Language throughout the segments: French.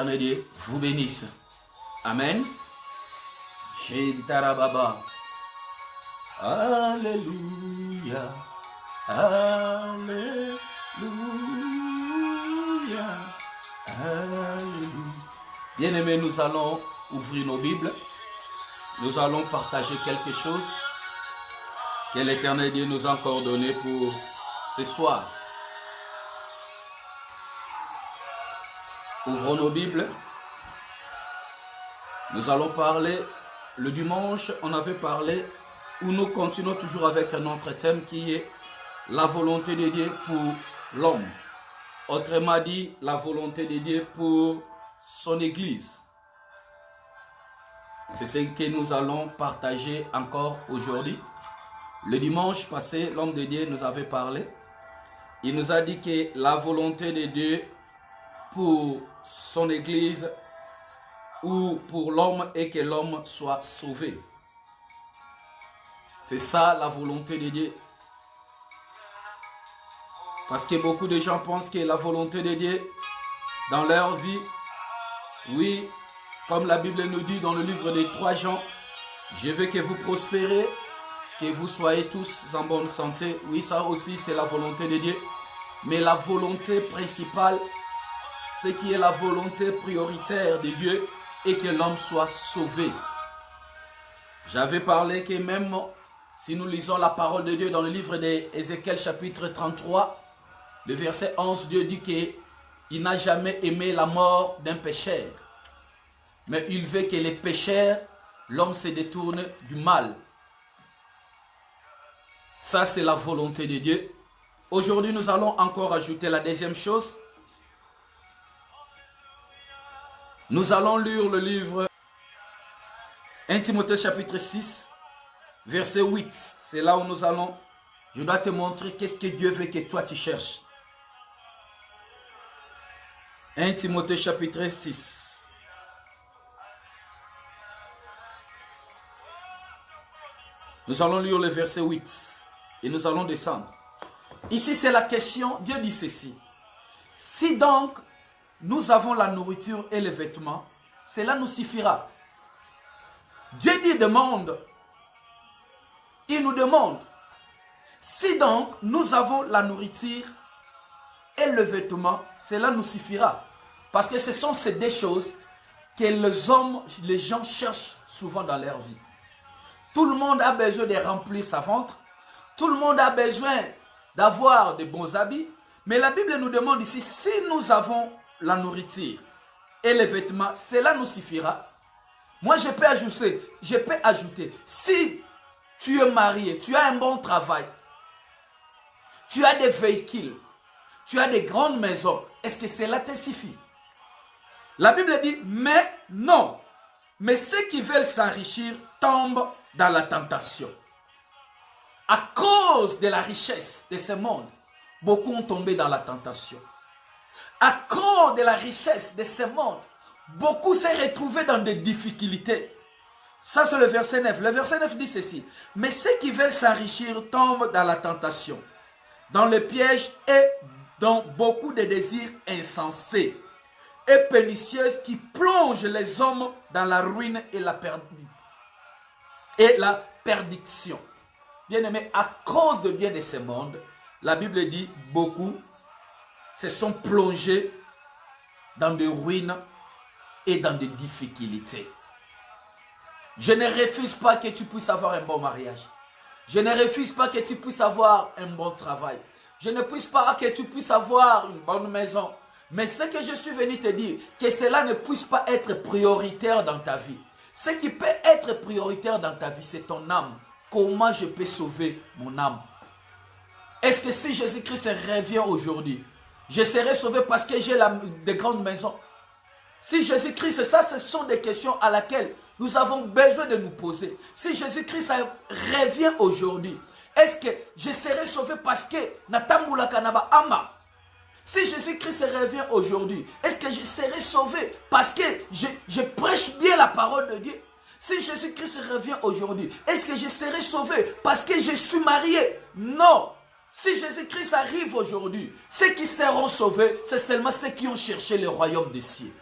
l'éternel Dieu vous bénisse. Amen. Shintarababa. Alléluia. Alléluia. Alléluia. Bien-aimés, nous allons ouvrir nos Bibles. Nous allons partager quelque chose que l'Éternel Dieu nous a encore donné pour ce soir. Ouvrons nos Bibles. Nous allons parler, le dimanche, on avait parlé, où nous continuons toujours avec un autre thème qui est la volonté de Dieu pour l'homme. Autrement dit, la volonté de Dieu pour son Église. C'est ce que nous allons partager encore aujourd'hui. Le dimanche passé, l'homme de Dieu nous avait parlé. Il nous a dit que la volonté de Dieu pour son Église ou pour l'homme est que l'homme soit sauvé. C'est ça la volonté de Dieu. Parce que beaucoup de gens pensent que la volonté de Dieu dans leur vie, oui, comme la Bible nous dit dans le livre des 3 Jean, je veux que vous prospérez, que vous soyez tous en bonne santé. Oui, ça aussi c'est la volonté de Dieu. Mais la volonté principale, ce qui est la volonté prioritaire de Dieu, est que l'homme soit sauvé. J'avais parlé que même si nous lisons la parole de Dieu dans le livre d'Ézéchiel chapitre 33, le verset 11, Dieu dit qu'il n'a jamais aimé la mort d'un pécheur. Mais il veut que les pécheurs, l'homme se détourne du mal. Ça, c'est la volonté de Dieu. Aujourd'hui, nous allons encore ajouter la deuxième chose. Nous allons lire le livre 1 Timothée chapitre 6, verset 8. C'est là où nous allons. Je dois te montrer qu'est-ce que Dieu veut que toi tu cherches. 1 Timothée chapitre 6. Nous allons lire le verset 8 et nous allons descendre. Ici, c'est la question. Dieu dit ceci. Si donc nous avons la nourriture et les vêtements, cela nous suffira. Dieu dit demande. Il nous demande. Si donc nous avons la nourriture et le vêtement, cela nous suffira. Parce que ce sont ces deux choses que les gens cherchent souvent dans leur vie. Tout le monde a besoin de remplir sa ventre. Tout le monde a besoin d'avoir de bons habits. Mais la Bible nous demande ici, si nous avons la nourriture et les vêtements, cela nous suffira. Moi, je peux ajouter, si tu es marié, tu as un bon travail, tu as des véhicules, tu as des grandes maisons, est-ce que cela te suffit? La Bible dit, mais non. Mais ceux qui veulent s'enrichir tombent dans la tentation. À cause de la richesse de ce monde, beaucoup ont tombé dans la tentation. À cause de la richesse de ce monde, beaucoup s'est retrouvés dans des difficultés. Ça, c'est le verset 9. Le verset 9 dit ceci. Mais ceux qui veulent s'enrichir tombent dans la tentation, dans le piège et dans beaucoup de désirs insensés et pernicieuses qui plongent les hommes dans la ruine et la perdition. Bien-aimés, à cause de bien de ce monde, la Bible dit beaucoup se sont plongés dans des ruines et dans des difficultés. Je ne refuse pas que tu puisses avoir un bon mariage. Je ne refuse pas que tu puisses avoir un bon travail. Je ne refuse pas que tu puisses avoir une bonne maison. Mais ce que je suis venu te dire, que cela ne puisse pas être prioritaire dans ta vie. Ce qui peut être prioritaire dans ta vie, c'est ton âme. Comment je peux sauver mon âme? Est-ce que si Jésus-Christ revient aujourd'hui, je serai sauvé parce que j'ai de grandes maisons? Si Jésus-Christ, ça, ce sont des questions à laquelle nous avons besoin de nous poser. Si Jésus-Christ revient aujourd'hui, est-ce que je serai sauvé parce que Natamula Kanaba Ama? Si Jésus-Christ revient aujourd'hui, est-ce que je serai sauvé parce que je prêche bien la parole de Dieu? Si Jésus-Christ revient aujourd'hui, est-ce que je serai sauvé parce que je suis marié? Non. Si Jésus-Christ arrive aujourd'hui, ceux qui seront sauvés, c'est seulement ceux qui ont cherché le royaume des cieux.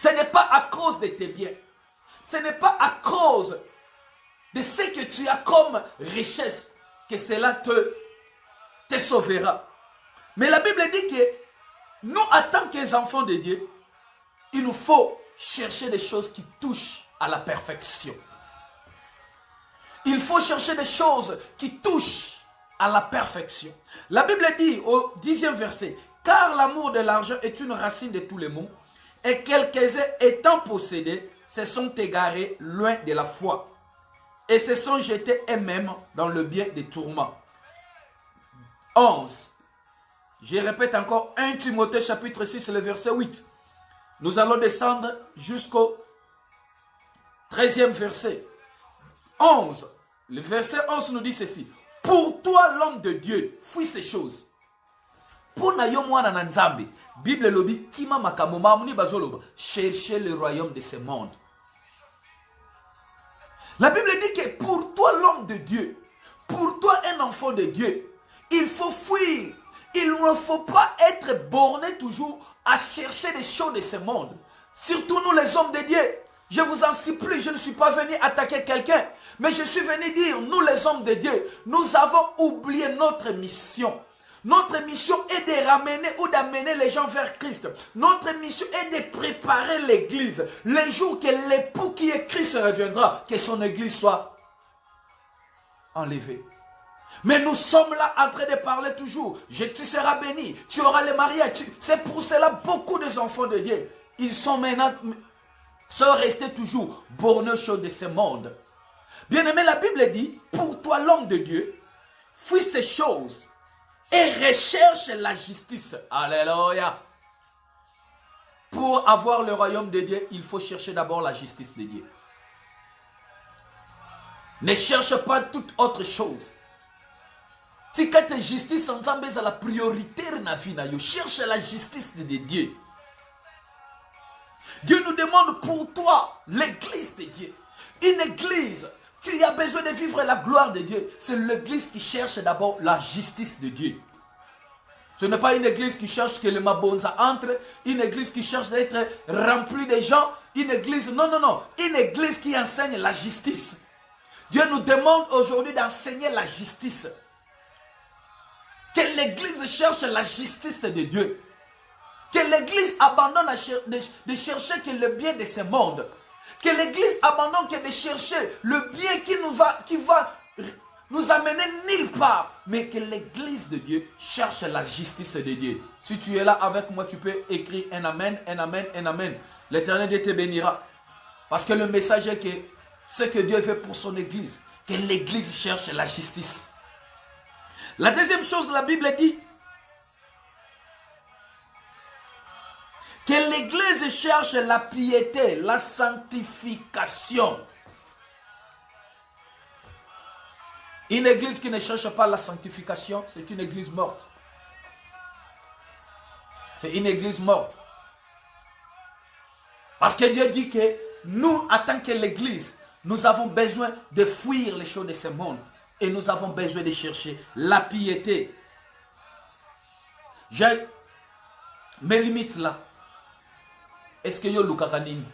Ce n'est pas à cause de tes biens. Ce n'est pas à cause de ce que tu as comme richesse que cela te sauvera. Mais la Bible dit que nous, en tant qu'enfants de Dieu, il nous faut chercher des choses qui touchent à la perfection. Il faut chercher des choses qui touchent à la perfection. La Bible dit au 10e verset, « Car l'amour de l'argent est une racine de tous les maux, et quelques-uns étant possédés se sont égarés loin de la foi, et se sont jetés eux-mêmes dans le bien des tourments. » 11. Je répète encore, 1 Timothée chapitre 6, le verset 8. Nous allons descendre jusqu'au 13e verset. 11. Le verset 11 nous dit ceci. Pour toi, l'homme de Dieu, fuis ces choses. Pour nayo mwana na nzambe, Bible lobi kima makamoma muni bazoloba, cherchez le royaume de ce monde. La Bible dit que pour toi, l'homme de Dieu, pour toi, un enfant de Dieu, il faut fuir. Il ne faut pas être borné toujours à chercher les choses de ce monde. Surtout nous les hommes de Dieu. Je vous en supplie, je ne suis pas venu attaquer quelqu'un. Mais je suis venu dire, nous les hommes de Dieu, nous avons oublié notre mission. Notre mission est de ramener ou d'amener les gens vers Christ. Notre mission est de préparer l'église. Le jour que l'époux qui est Christ reviendra, que son église soit enlevée. Mais nous sommes là en train de parler toujours. Tu seras béni, tu auras le mariage. C'est pour cela beaucoup des enfants de Dieu, ils sont maintenant, sont restés toujours bornés aux choses de ce monde. Bien aimé, la Bible dit, pour toi l'homme de Dieu, fuis ces choses et recherche la justice. Alléluia. Pour avoir le royaume de Dieu, il faut chercher d'abord la justice de Dieu. Ne cherche pas toute autre chose. Si quand tu justice ensemble c'est la priorité dans la vie, cherche la justice de Dieu. Dieu nous demande pour toi l'église de Dieu. Une église qui a besoin de vivre la gloire de Dieu. C'est l'église qui cherche d'abord la justice de Dieu. Ce n'est pas une église qui cherche que le mabonza entre, une église qui cherche d'être remplie de gens, une église, non, non, non, une église qui enseigne la justice. Dieu nous demande aujourd'hui d'enseigner la justice. Que l'église cherche la justice de Dieu. Que l'église abandonne de chercher que le bien de ce monde. Que l'église abandonne de chercher le bien qui va nous amener nulle part. Mais que l'église de Dieu cherche la justice de Dieu. Si tu es là avec moi, tu peux écrire un amen, un amen, un amen. L'Éternel Dieu te bénira. Parce que le message est que ce que Dieu veut pour son église, que l'église cherche la justice. La deuxième chose, la Bible dit que l'église cherche la piété, la sanctification. Une église qui ne cherche pas la sanctification, c'est une église morte. C'est une église morte. Parce que Dieu dit que nous, en tant que l'église, nous avons besoin de fuir les choses de ce monde. Et nous avons besoin de chercher la piété. J'ai mes limites là. Est-ce que yo lukaranini?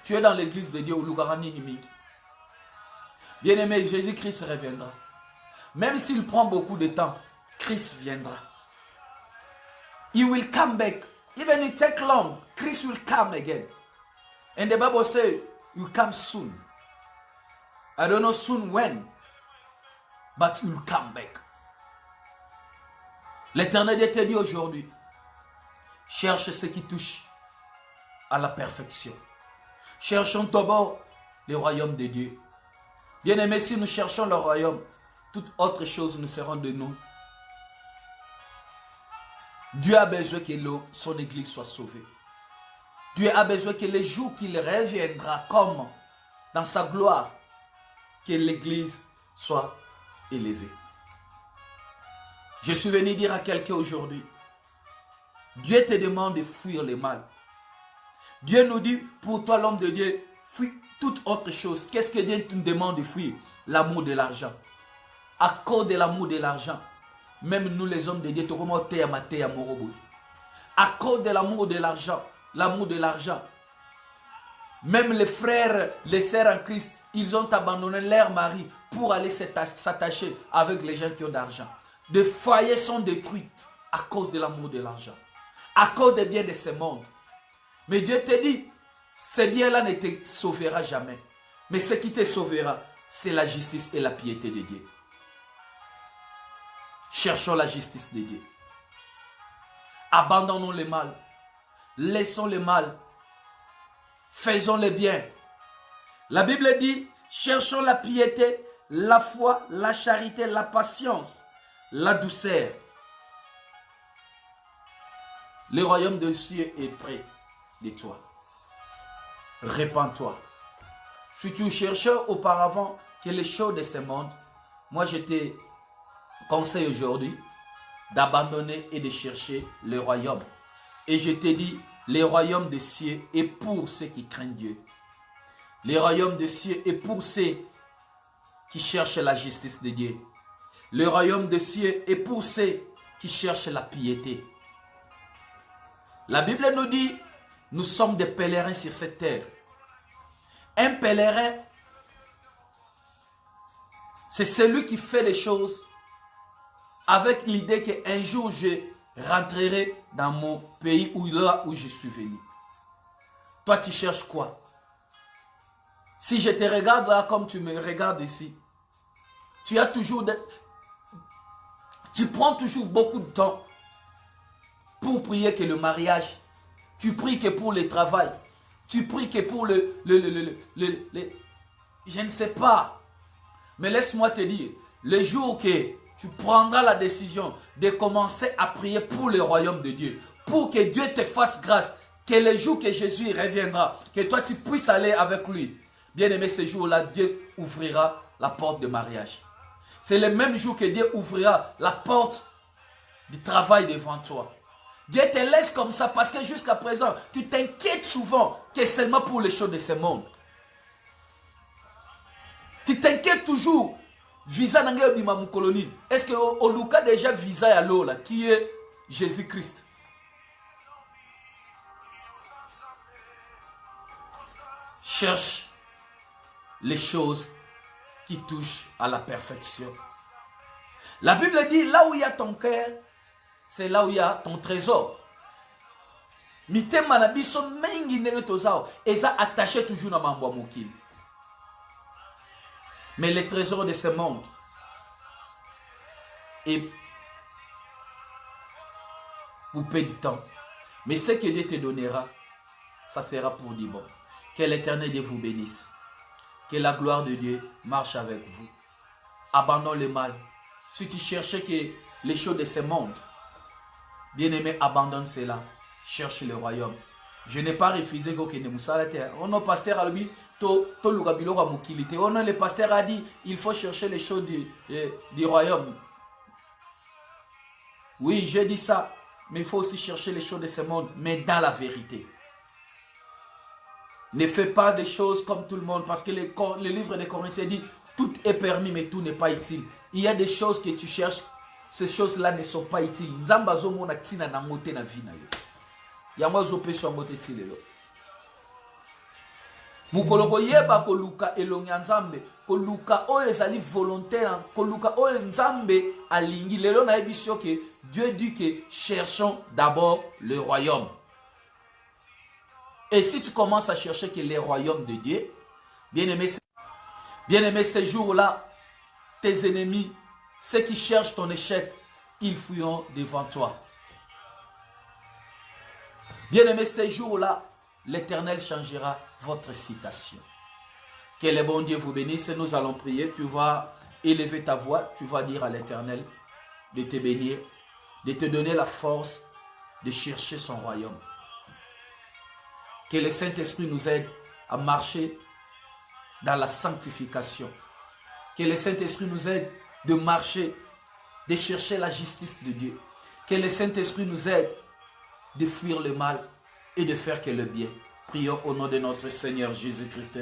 Tu es dans l'église de Dieu ou lukaranini? Bien aimé, Jésus-Christ reviendra. Même s'il prend beaucoup de temps, Christ viendra. He will come back. Even if it takes long, Christ will come again. And the Bible says, he will come soon. I don't know soon when. But you will come back. L'Éternel Dieu te dit aujourd'hui, cherche ce qui touche à la perfection. Cherchons d'abord le royaume de Dieu. Bien aimé, si nous cherchons le royaume, toute autre chose nous seront de nous. Dieu a besoin que son église soit sauvée. Dieu a besoin que le jour qu'il reviendra comme dans sa gloire, que l'église soit élevé. Je suis venu dire à quelqu'un aujourd'hui, Dieu te demande de fuir le mal. Dieu nous dit, pour toi l'homme de Dieu, fuis toute autre chose. Qu'est-ce que Dieu nous demande de fuir? L'amour de l'argent. À cause de l'amour de l'argent, même nous les hommes de Dieu, à cause de l'amour de l'argent, Même les frères, les sœurs en Christ, ils ont abandonné leur mari pour aller s'attacher avec les gens qui ont d'argent. Des foyers sont détruits à cause de l'amour de l'argent, à cause des biens de ce monde. Mais Dieu te dit, ces biens-là ne te sauvera jamais. Mais ce qui te sauvera, c'est la justice et la piété de Dieu. Cherchons la justice de Dieu. Abandonnons le mal. Laissons le mal. Faisons le bien. La Bible dit, cherchons la piété, la foi, la charité, la patience, la douceur. Le royaume de Dieu est près de toi. Répands-toi. Si tu cherchais auparavant que les choses de ce monde, moi je te conseille aujourd'hui d'abandonner et de chercher le royaume. Et je te dis, le royaume des cieux est pour ceux qui craignent Dieu. Le royaume des cieux est pour ceux qui cherchent la justice de Dieu. Le royaume des cieux est pour ceux qui cherchent la piété. La Bible nous dit, nous sommes des pèlerins sur cette terre. Un pèlerin, c'est celui qui fait les choses avec l'idée qu'un jour je rentrerai dans mon pays ou là où je suis venu. Toi, tu cherches quoi? Si je te regarde là comme tu me regardes ici, tu prends toujours beaucoup de temps pour prier que le mariage. Tu pries que pour le travail. Tu pries que pour je ne sais pas. Mais laisse-moi te dire, le jour que tu prendras la décision de commencer à prier pour le royaume de Dieu, pour que Dieu te fasse grâce, que le jour que Jésus reviendra, que toi tu puisses aller avec lui. Bien aimé, ce jour-là, Dieu ouvrira la porte de mariage. C'est le même jour que Dieu ouvrira la porte du travail devant toi. Dieu te laisse comme ça parce que jusqu'à présent, tu t'inquiètes souvent que seulement pour les choses de ce monde. Tu t'inquiètes toujours. Visa n'anga bima mukolonie. Est-ce que au Luka déjà visa à l'eau là qui est Jésus-Christ? Cherche les choses qui touchent à la perfection. La Bible dit là où il y a ton cœur, c'est là où il y a ton trésor. Mitema na biso mengi ndenge tozao eza attaché toujours na mambo mokili. Mais les trésors de ce monde est coupé du temps. Mais ce que Dieu te donnera, ça sera pour du bon. Que l'Éternel Dieu vous bénisse. Que la gloire de Dieu marche avec vous. Abandonne le mal. Si tu cherchais que les choses de ce monde, bien-aimé, abandonne cela. Cherche le royaume. Je n'ai pas refusé que ne moussala. On a pasteur à lui. Le pasteur a dit il faut chercher les choses du royaume. Oui, j'ai dit ça. Mais il faut aussi chercher les choses de ce monde, mais dans la vérité. Ne fais pas des choses comme tout le monde, parce que le livre de Corinthiens dit tout est permis, mais tout n'est pas utile. Il y a des choses que tu cherches, ces choses-là ne sont pas utiles. Mukoloko yeba koluka elonga nzambe, koluka oyo ezali volontaire, koluka oyo nzambe alingi. Lelo na ebisio que Dieu dit que cherchons d'abord le royaume. Et si tu commences à chercher que le royaume de Dieu, bien aimé ces jours-là, tes ennemis, ceux qui cherchent ton échec, ils fuiront devant toi. Bien aimé ces jours-là, l'Éternel changera votre citation. Que le bon Dieu vous bénisse. Nous allons prier. Tu vas élever ta voix. Tu vas dire à l'Éternel de te bénir, de te donner la force de chercher son royaume. Que le Saint-Esprit nous aide à marcher dans la sanctification. Que le Saint-Esprit nous aide de marcher, de chercher la justice de Dieu. Que le Saint-Esprit nous aide de fuir le mal et de faire que le bien. Prions au nom de notre Seigneur Jésus-Christ.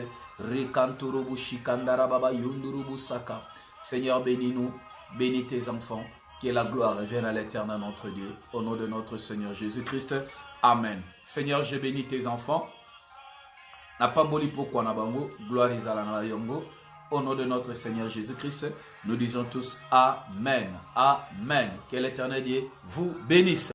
Seigneur, bénis-nous, bénis tes enfants. Que la gloire revienne à l'Éternel notre Dieu. Au nom de notre Seigneur Jésus-Christ. Amen. Seigneur, je bénis tes enfants. Napamboli pourquoi na bango, gloire ezala na yongo. Au nom de notre Seigneur Jésus-Christ, nous disons tous Amen. Amen. Que l'Éternel Dieu vous bénisse.